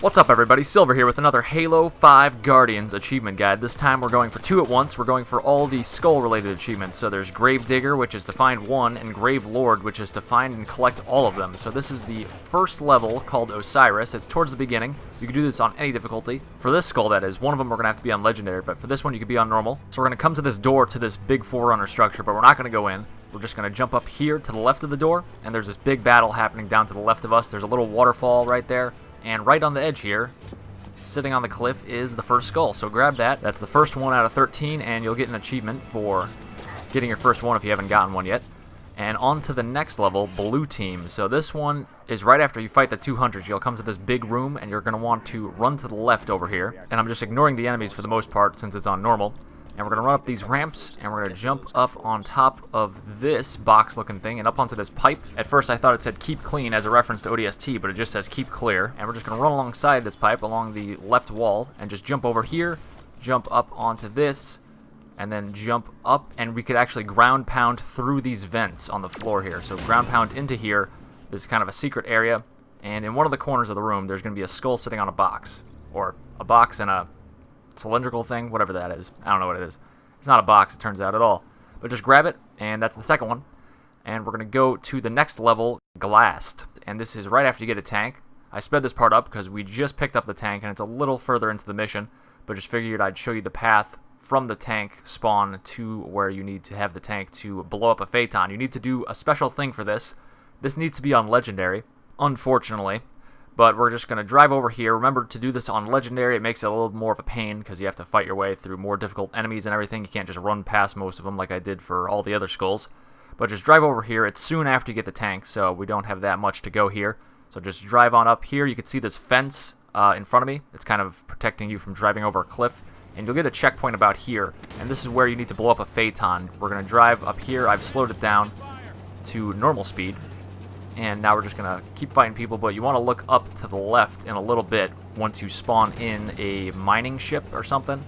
What's up everybody, Silver here with another Halo 5 Guardians achievement guide. This time we're going for 2 at once. We're going for all the skull related achievements. So there's Gravedigger, which is to find 1, and Gravelord, which is to find and collect all of them. So this is the first level called Osiris. It's towards the beginning. You can do this on any difficulty. For this skull that is, one of them we're going to have to be on Legendary, but for this one you can be on Normal. So we're going to come to this door to this big Forerunner structure, but we're not going to go in. We're just going to jump up here to the left of the door, and there's this big battle happening down to the left of us. There's a little waterfall right there, and right on the edge here, sitting on the cliff, is the first skull. So grab that. That's the first one out of 13, and you'll get an achievement for getting your first one if you haven't gotten one yet. And on to the next level, Blue Team. So this one is right after you fight the 200s. You'll come to this big room, and you're going to want to run to the left over here. And I'm just ignoring the enemies for the most part since it's on normal. And we're going to run up these ramps, and we're going to jump up on top of this box-looking thing and up onto this pipe. At first I thought it said keep clean as a reference to ODST, but it just says keep clear. And we're just going to run alongside this pipe along the left wall and just jump over here, jump up onto this, and then jump up. And we could actually ground pound through these vents on the floor here. So ground pound into here. This is kind of a secret area. And in one of the corners of the room, there's going to be a skull sitting on a box. Or a box and a cylindrical thing, whatever that is. I don't know what it is. It's not a box, it turns out, at all. But just grab it, and that's the second one. And we're going to go to the next level, Glassed. And this is right after you get a tank. I sped this part up because we just picked up the tank, and it's a little further into the mission. But just figured I'd show you the path from the tank spawn to where you need to have the tank to blow up a Phaeton. You need to do a special thing for this. This needs to be on Legendary, unfortunately. But we're just going to drive over here. Remember, to do this on Legendary, it makes it a little more of a pain because you have to fight your way through more difficult enemies and everything. You can't just run past most of them like I did for all the other skulls. But just drive over here. It's soon after you get the tank, so we don't have that much to go here. So just drive on up here. You can see this fence in front of me. It's kind of protecting you from driving over a cliff. And you'll get a checkpoint about here. And this is where you need to blow up a Phaeton. We're going to drive up here. I've slowed it down to normal speed. And now we're just going to keep fighting people, but you want to look up to the left in a little bit once you spawn in a mining ship or something.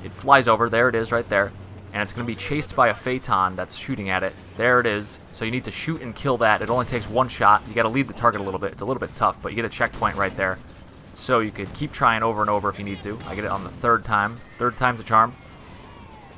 It flies over. There it is right there. And it's going to be chased by a Phaeton that's shooting at it. There it is. So you need to shoot and kill that. It only takes one shot. You got to lead the target a little bit. It's a little bit tough, but you get a checkpoint right there. So you could keep trying over and over if you need to. I get it on the third time. Third time's a charm.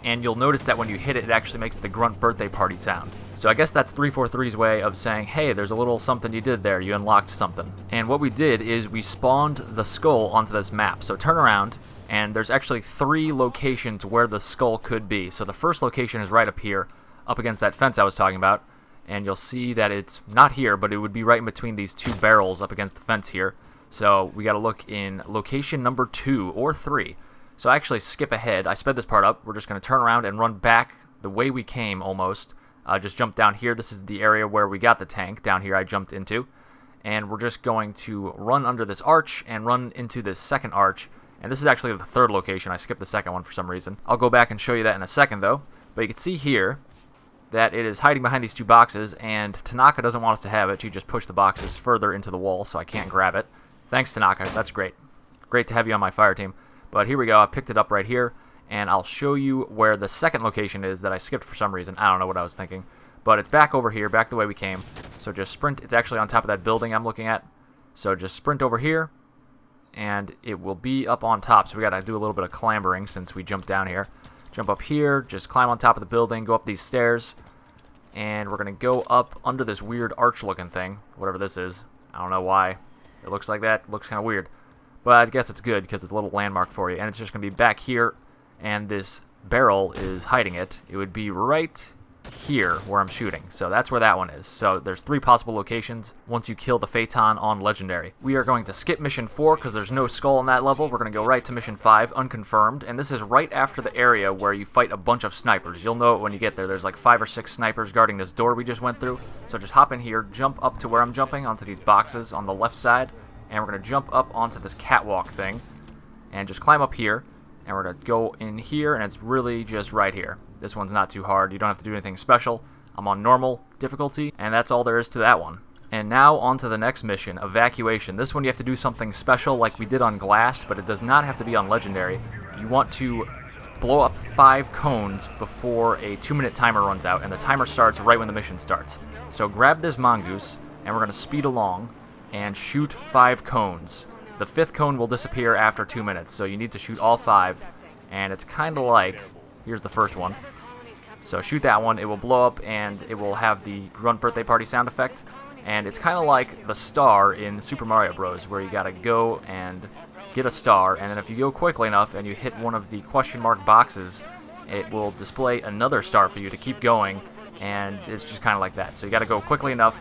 And you'll notice that when you hit it, it actually makes the Grunt birthday party sound. So I guess that's 343's way of saying, hey, there's a little something you did there. You unlocked something. And what we did is we spawned the skull onto this map. So turn around, and there's actually 3 locations where the skull could be. So the first location is right up here, up against that fence I was talking about. And you'll see that it's not here, but it would be right in between these 2 barrels up against the fence here. So we got to look in location number 2 or 3. So I actually skip ahead. I sped this part up. We're just going to turn around and run back the way we came almost. Just jump down here. This is the area where we got the tank. Down here I jumped into. And we're just going to run under this arch and run into this second arch. And this is actually the third location. I skipped the second one for some reason. I'll go back and show you that in a second though. But you can see here that it is hiding behind these 2 boxes. And Tanaka doesn't want us to have it. She just pushed the boxes further into the wall so I can't grab it. Thanks, Tanaka. That's great. Great to have you on my fire team. But here we go. I picked it up right here, and I'll show you where the second location is that I skipped for some reason. I don't know what I was thinking. But it's back over here, back the way we came. So just sprint. It's actually on top of that building I'm looking at. So just sprint over here, and it will be up on top. So we got to do a little bit of clambering since we jumped down here. Jump up here, just climb on top of the building, go up these stairs, and we're going to go up under this weird arch-looking thing, whatever this is. I don't know why it looks like that. It looks kind of weird. But I guess it's good because it's a little landmark for you. And it's just going to be back here, and this barrel is hiding it. It would be right here where I'm shooting. So that's where that one is. So there's 3 possible locations once you kill the Phaeton on Legendary. We are going to skip Mission 4 because there's no skull on that level. We're going to go right to Mission 5, Unconfirmed. And this is right after the area where you fight a bunch of snipers. You'll know it when you get there. There's like 5 or 6 snipers guarding this door we just went through. So just hop in here, jump up to where I'm jumping onto these boxes on the left side. And we're going to jump up onto this catwalk thing and just climb up here. And we're going to go in here, and it's really just right here. This one's not too hard. You don't have to do anything special. I'm on normal difficulty, and that's all there is to that one. And now on to the next mission, Evacuation. This one you have to do something special like we did on Glassed, but it does not have to be on Legendary. You want to blow up 5 cones before a 2-minute timer runs out, and the timer starts right when the mission starts. So grab this mongoose, and we're going to speed along and shoot 5 cones. The 5th cone will disappear after 2 minutes, so you need to shoot all 5. And it's kind of like, here's the first one. So shoot that one, it will blow up, and it will have the Grunt birthday party sound effect. And it's kind of like the star in Super Mario Bros., where you gotta go and get a star, and then if you go quickly enough and you hit one of the question mark boxes, it will display another star for you to keep going, and it's just kind of like that. So you gotta go quickly enough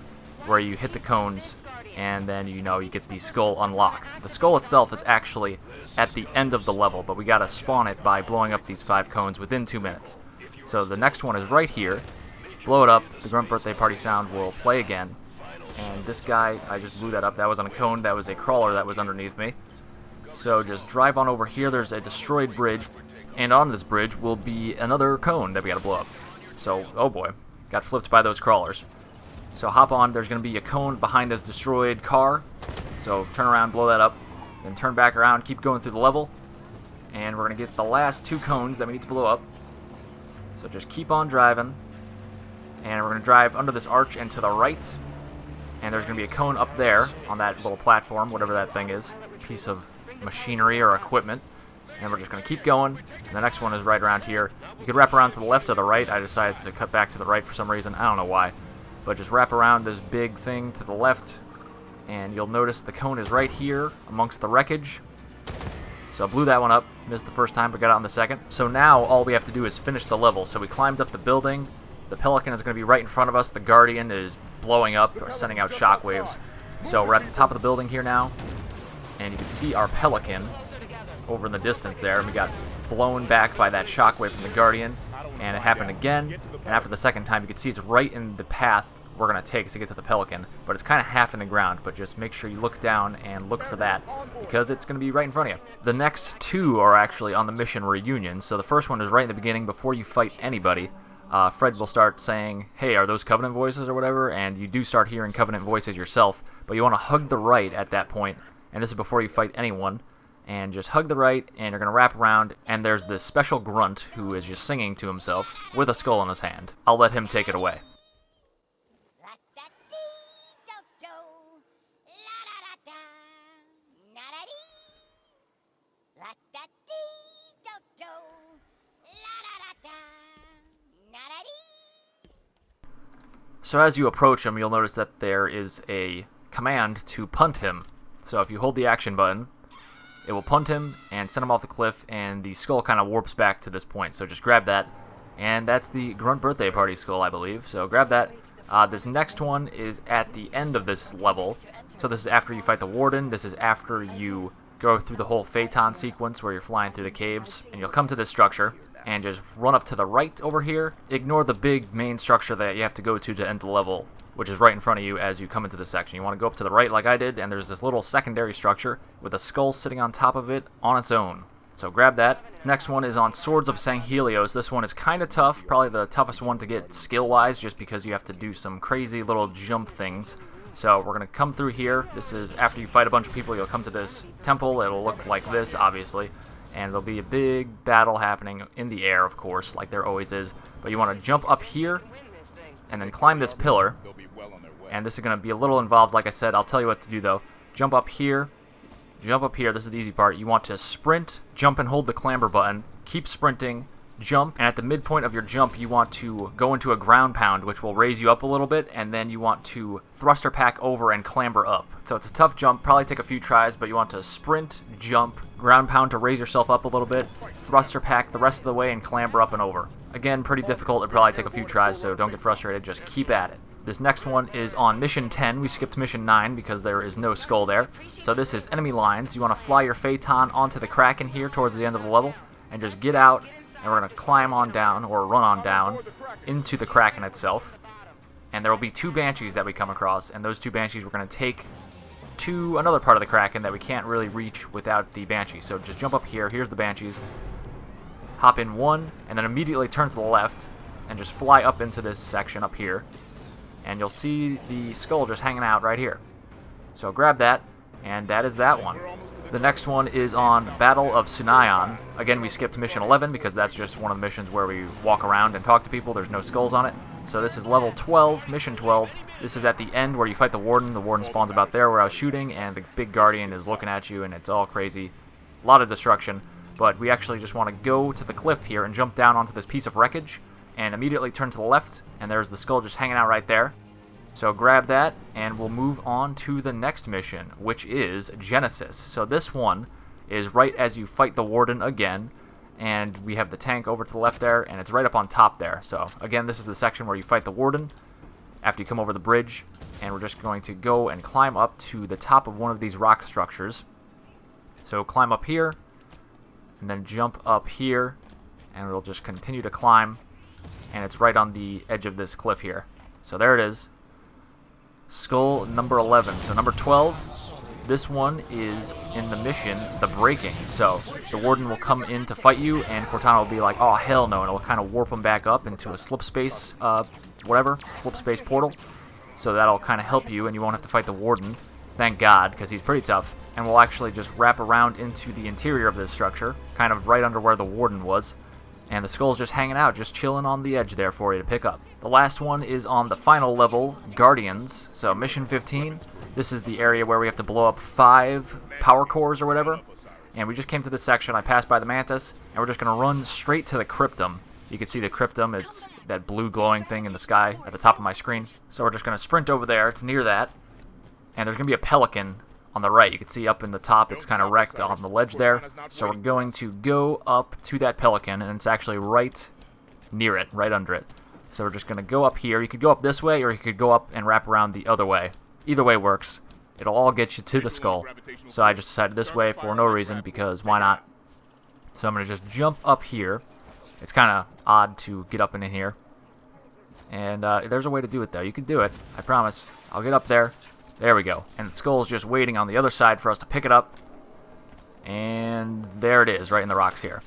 where you hit the cones, and then you get the skull unlocked. The skull itself is actually at the end of the level, but we gotta spawn it by blowing up these 5 cones within 2 minutes. So the next one is right here. Blow it up, the Grunt birthday party sound will play again. And this guy, I just blew that up. That was on a cone. That was a crawler that was underneath me. So just drive on over here. There's a destroyed bridge. And on this bridge will be another cone that we gotta blow up. So, oh boy. Got flipped by those crawlers. So hop on. There's gonna be a cone behind this destroyed car. So turn around, blow that up. Then turn back around, keep going through the level. And we're gonna get the last 2 cones that we need to blow up. So just keep on driving. And we're gonna drive under this arch and to the right. And there's going to be a cone up there on that little platform, whatever that thing is, piece of machinery or equipment. And we're just going to keep going. And the next one is right around here. You could wrap around to the left or the right. I decided to cut back to the right for some reason. I don't know why. But just wrap around this big thing to the left. And you'll notice the cone is right here amongst the wreckage. So I blew that one up. Missed the first time, but got it on the second. So now all we have to do is finish the level. So we climbed up the building. The Pelican is going to be right in front of us. The Guardian is blowing up or sending out shockwaves. So we're at the top of the building here now. And you can see our Pelican over in the distance there. And we got blown back by that shockwave from the Guardian. And it happened again. And after the second time, you can see it's right in the path we're going to take to get to the Pelican. But it's kind of half in the ground. But just make sure you look down and look for that, because it's going to be right in front of you. The next 2 are actually on the mission reunion. So the first one is right in the beginning before you fight anybody. Fred will start saying, hey, are those Covenant voices or whatever? And you do start hearing Covenant voices yourself, but you want to hug the right at that point, and this is before you fight anyone. And just hug the right, and you're going to wrap around, and there's this special Grunt who is just singing to himself with a skull in his hand. I'll let him take it away. So as you approach him, you'll notice that there is a command to punt him. So if you hold the action button, it will punt him and send him off the cliff, and the skull kind of warps back to this point. So just grab that, and that's the Grunt birthday party skull, I believe. So grab that. This next one is at the end of this level. So this is after you fight the Warden. This is after you go through the whole Phaeton sequence where you're flying through the caves, and you'll come to this structure. And just run up to the right over here. Ignore the big main structure that you have to go to end the level, which is right in front of you as you come into this section. You want to go up to the right like I did, and there's this little secondary structure with a skull sitting on top of it on its own. So grab that. Next one is on Swords of Sanghelios. This one is kind of tough, probably the toughest one to get skill-wise, just because you have to do some crazy little jump things. So we're going to come through here. This is after you fight a bunch of people, you'll come to this temple. It'll look like this, obviously. And there'll be a big battle happening in the air, of course, like there always is. But you want to jump up here, and then climb this pillar. And this is going to be a little involved, like I said. I'll tell you what to do, though. Jump up here. Jump up here. This is the easy part. You want to sprint, jump, and hold the clamber button. Keep sprinting, jump, and at the midpoint of your jump, you want to go into a ground pound, which will raise you up a little bit, and then you want to thruster pack over and clamber up. So it's a tough jump, probably take a few tries, but you want to sprint, jump, ground pound to raise yourself up a little bit, thruster pack the rest of the way, and clamber up and over. Again, pretty difficult. It'll probably take a few tries, so don't get frustrated. Just keep at it. This next one is on Mission 10. We skipped Mission 9 because there is no skull there. So this is enemy lines. You want to fly your Phaeton onto the Kraken here towards the end of the level, and just get out, and we're going to climb on down, or run on down, into the Kraken itself. And there will be 2 Banshees that we come across, and those 2 Banshees we're going to take to another part of the Kraken that we can't really reach without the Banshee. So just jump up here. Here's the Banshees. Hop in one, and then immediately turn to the left, and just fly up into this section up here. And you'll see the skull just hanging out right here. So grab that, and that is that one. The next one is on Battle of Sunaion. Again, we skipped Mission 11 because that's just one of the missions where we walk around and talk to people. There's no skulls on it. So this is level 12, Mission 12. This is at the end where you fight the Warden. The Warden spawns about there where I was shooting, and the big Guardian is looking at you, and it's all crazy. A lot of destruction, but we actually just want to go to the cliff here and jump down onto this piece of wreckage, and immediately turn to the left, and there's the skull just hanging out right there. So grab that, and we'll move on to the next mission, which is Genesis. So this one is right as you fight the Warden again, and we have the tank over to the left there, and it's right up on top there. So again, this is the section where you fight the Warden after you come over the bridge, and we're just going to go and climb up to the top of one of these rock structures. So climb up here, and then jump up here, and it'll just continue to climb, and it's right on the edge of this cliff here. So there it is. Skull number 11. So number 12, this one is in the mission, the Breaking. So the Warden will come in to fight you, and Cortana will be like, oh, hell no, and it'll kind of warp him back up into a slip space, slip space portal. So that'll kind of help you, and you won't have to fight the Warden. Thank God, because he's pretty tough. And we'll actually just wrap around into the interior of this structure, kind of right under where the Warden was. And the skull's just hanging out, just chilling on the edge there for you to pick up. The last one is on the final level, Guardians. So mission 15, this is the area where we have to blow up 5 power cores or whatever. And we just came to this section, I passed by the Mantis, and we're just going to run straight to the Cryptum. You can see the Cryptum, it's that blue glowing thing in the sky at the top of my screen. So we're just going to sprint over there, it's near that. And there's going to be a pelican on the right. You can see up in the top, it's kind of wrecked on the ledge there. So we're going to go up to that pelican, and it's actually right near it, right under it. So we're just going to go up here. You could go up this way, or you could go up and wrap around the other way. Either way works. It'll all get you to the skull. So I just decided this way for no reason, because why not? So I'm going to just jump up here. It's kind of odd to get up in here. And there's a way to do it, though. You can do it. I promise. I'll get up there. There we go. And the skull's just waiting on the other side for us to pick it up. And there it is, right in the rocks here.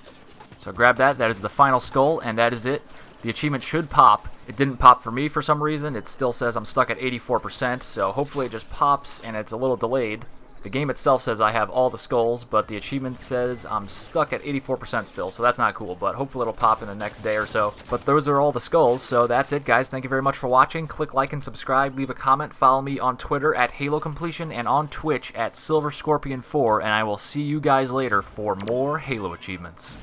So grab that. That is the final skull, and that is it. The achievement should pop. It didn't pop for me for some reason. It still says I'm stuck at 84%, so hopefully it just pops, and it's a little delayed. The game itself says I have all the skulls, but the achievement says I'm stuck at 84% still, so that's not cool, but hopefully it'll pop in the next day or so. But those are all the skulls, so that's it, guys. Thank you very much for watching. Click like and subscribe, leave a comment, follow me on Twitter at HaloCompletion and on Twitch at SilverScorpion4, and I will see you guys later for more Halo achievements.